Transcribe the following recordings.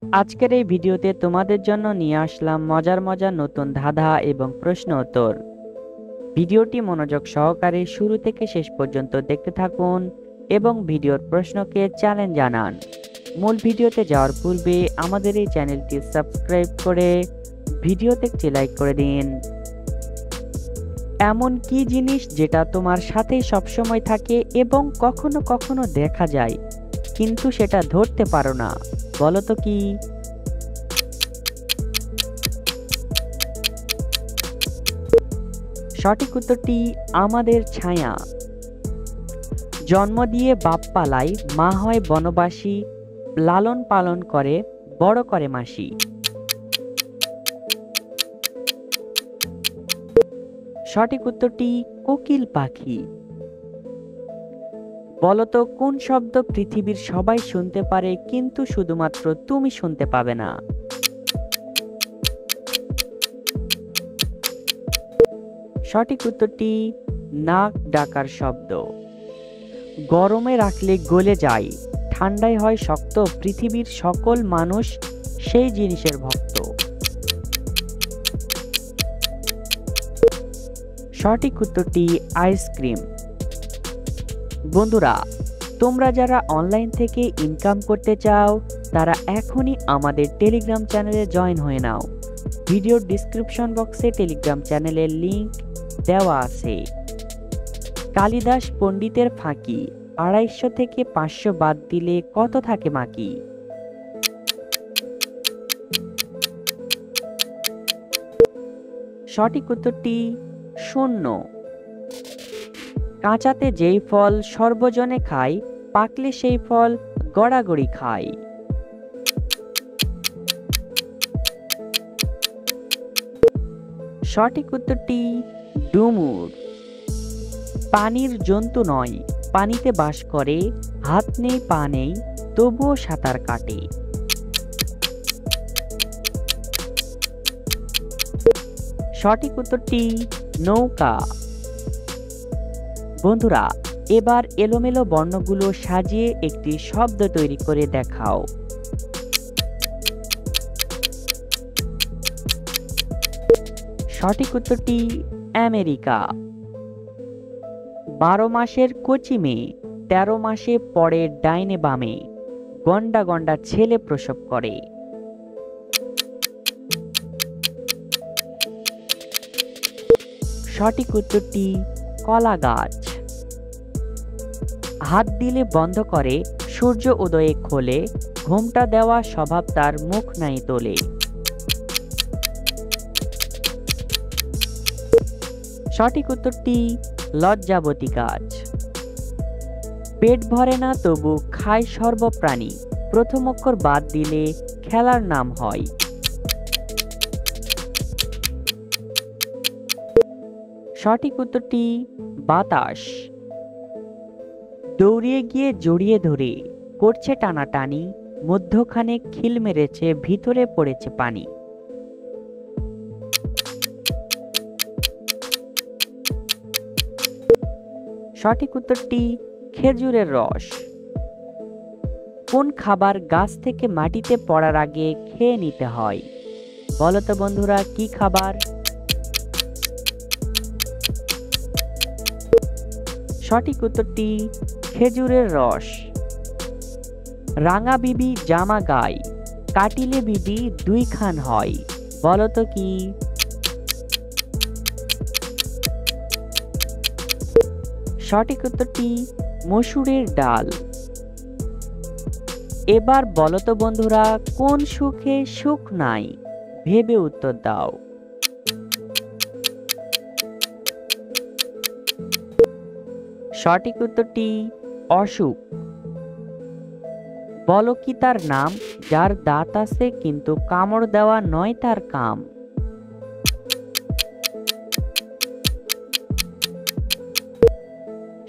আজকের এই ভিডিওতে তোমাদের জন্য নিয়ে আসলাম মজার মজার নতুন ধাঁধা এবং প্রশ্ন উত্তর। ভিডিওটি মনোযোগ সহকারে শুরু থেকে শেষ পর্যন্ত দেখতে থাকুন এবং ভিডিওর প্রশ্নকে চ্যালেঞ্জ জানান। মূল ভিডিওতে যাওয়ার পূর্বে আমাদের এই চ্যানেলটি সাবস্ক্রাইব করে ভিডিওতে একটি লাইক করে দিন। এমন কি জিনিস যেটা তোমার সাথে সবসময় থাকে এবং কখনো কখনো দেখা যায় কিন্তু সেটা ধরতে পারো না, বলো তো কি? সঠিক উত্তরটি আমাদের ছায়া। জন্ম দিয়ে বাপ পালায়, মা হয় বনবাসী, লালন পালন করে বড় করে মাসি। সঠিক উত্তরটি কোকিল পাখি। বলতো কোন শব্দ পৃথিবীর সবাই শুনতে পারে কিন্তু শুধুমাত্র তুমি শুনতে পাবে না? সঠিক উত্তরটি নাক ডাকার শব্দ। গরমে রাখলে গলে যায়, ঠান্ডায় হয় শক্ত, পৃথিবীর সকল মানুষ সেই জিনিসের ভক্ত। সঠিক উত্তরটি আইসক্রিম। বন্ধুরা, তোমরা যারা অনলাইন থেকে ইনকাম করতে চাও তারা এখনই আমাদের টেলিগ্রাম চ্যানেলে জয়েন হয়ে নাও। ভিডিওর ডিসক্রিপশন বক্সে টেলিগ্রাম চ্যানেলের লিংক দেওয়া আছে। কালিদাস পণ্ডিতের ফাঁকি, 250 থেকে 500 বাদ দিলে কত থাকে বাকি? সঠিক উত্তরটি 0। কাঁচাতে যেই ফল সর্বজনে খায়, পাকলে সেই ফল গড়াগড়ি খায়। সঠিক উত্তরটি ডুমুর। পানির জন্তু নয়, পানিতে বাস করে, হাত নেই পা নেই তবুও সাঁতার কাটে। সঠিক উত্তরটি নৌকা। বন্ধুরা, এবার এলোমেলো বর্ণগুলো সাজিয়ে একটি শব্দ তৈরি করে দেখাও। সঠিক উত্তরটি আমেরিকা। 12 মাসের কচি মেয়ে, 13 মাসে পড়ে ডাইনে বামে, গন্ডা গন্ডা ছেলে প্রসব করে। সঠিক উত্তরটি কলা গাছ। হাত দিলে বন্ধ করে, সূর্য উদয়ে খোলে, ঘোমটা দেওয়া স্বভাব তার, মুখ নাই তোলে। সঠিক উত্তরটি লজ্জাবতী গাছ। পেট ভরে না তবু খায় সর্বপ্রাণী, প্রথম অক্ষর বাদ দিলে খেলার নাম হয়। সঠিক উত্তরটি বাতাস। দৌড়িয়ে গিয়ে জড়িয়ে ধরে, করছে টানাটানি, মধ্যখানে খিল মেরেছে, ভিতরে পড়েছে পানি। সঠিক উত্তরটি খেজুরের রস। কোন খাবার গাছ থেকে মাটিতে পড়ার আগে খেয়ে নিতে হয়? বলো তো বন্ধুরা, কি খাবার? সঠিক উত্তরটি খেজুরের রস। রাঙা বিবি জামা গায়, কাটিলে বিবি 2 খান হয়, বলো তো কি? সঠিক উত্তরটি মসুরের ডাল। এবার বলো তো বন্ধুরা, কোন সুখে সুখ নাই? ভেবে উত্তর দাও। সঠিক উত্তরটি অসুখ। বলো কি তার নাম, যার দাঁত আছে কিন্তু কামড় দেওয়া নয় তার কাম?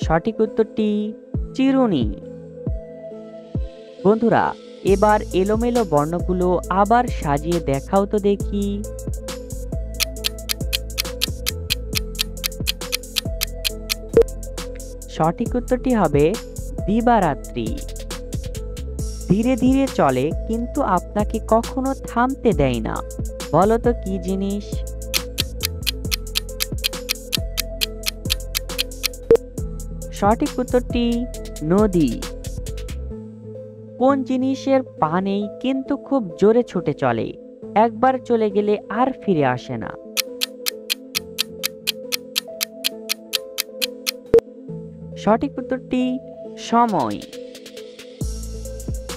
সঠিক উত্তরটি চিরুনি। বন্ধুরা, এবার এলোমেলো বর্ণগুলো আবার সাজিয়ে দেখাও তো দেখি। সঠিক উত্তরটি হবে দিবারাত্রি। ধীরে ধীরে চলে কিন্তু আপনাকে কখনো থামতে দেয় না। বলো তো কি জিনিস? সঠিক উত্তরটি নদী। কোন জিনিসের পা নেই কিন্তু খুব জোরে ছুটে চলে, একবার চলে গেলে আর ফিরে আসে না? সঠিক উত্তরটি সময়।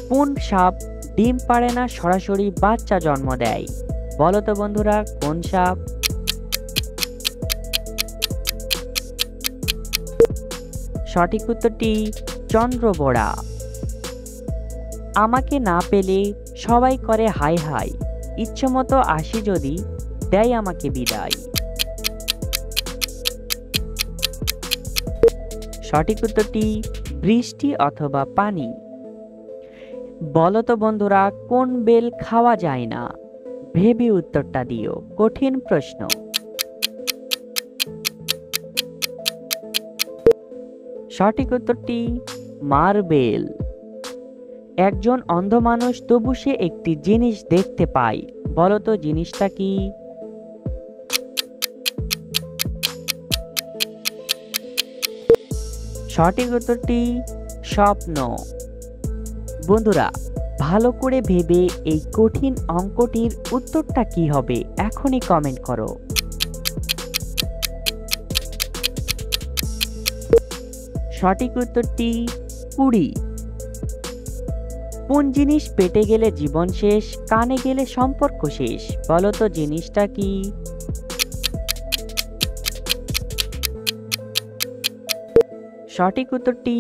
কোন সাপ ডিম পাড়ে না, সরাসরি বাচ্চা জন্ম দেয়? বলো তো বন্ধুরা কোন সাপ? সঠিক উত্তরটি চন্দ্রবোড়া। আমাকে না পেলে সবাই করে হাই হাই, ইচ্ছেমতো আসি যদি দেয় আমাকে বিদায়। সঠিক উত্তরটি বৃষ্টি অথবা পানি। বলো তো বন্ধুরা কোন বেল খাওয়া যায় না? ভেবে উত্তরটা দিও, কঠিন প্রশ্ন। সঠিক উত্তরটি মার্বেল। একজন অন্ধ মানুষ তবু সে একটি জিনিস দেখতে পায়, বলো তো জিনিসটা কি? সঠিক উত্তরটি স্বপ্ন। বন্ধুরা ভালো করে ভেবে এই কঠিন অঙ্কটির উত্তরটা কি হবে এখনই কমেন্ট করো। সঠিক উত্তরটি 20। কোন জিনিস পেটে গেলে জীবন শেষ, কানে গেলে সম্পর্ক শেষ? বলো তো জিনিসটা কি? সঠিক উত্তরটি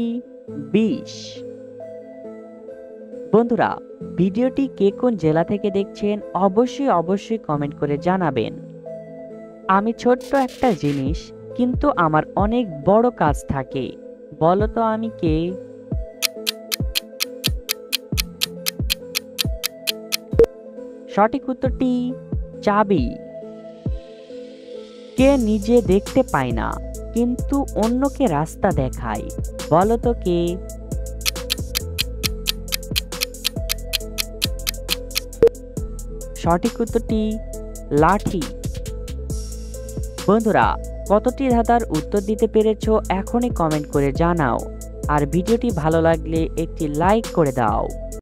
বিষ। বন্ধুরা ভিডিওটি কে কোন জেলা থেকে দেখছেন অবশ্যই কমেন্ট করে জানাবেন। আমি ছোট্ট একটা জিনিস কিন্তু আমার অনেক বড় কাজ থাকে, বলো তো আমি কে? সঠিক উত্তরটি চাবি। কে নিজে দেখতে পায় না কিন্তু অন্যকে রাস্তা দেখায়, বলো তো কে? সঠিক উত্তরটি লাঠি। বন্ধুরা কতটি ধাঁধার উত্তর দিতে পেরেছো এখনই কমেন্ট করে জানাও, আর ভিডিওটি ভালো লাগলে একটি লাইক করে দাও।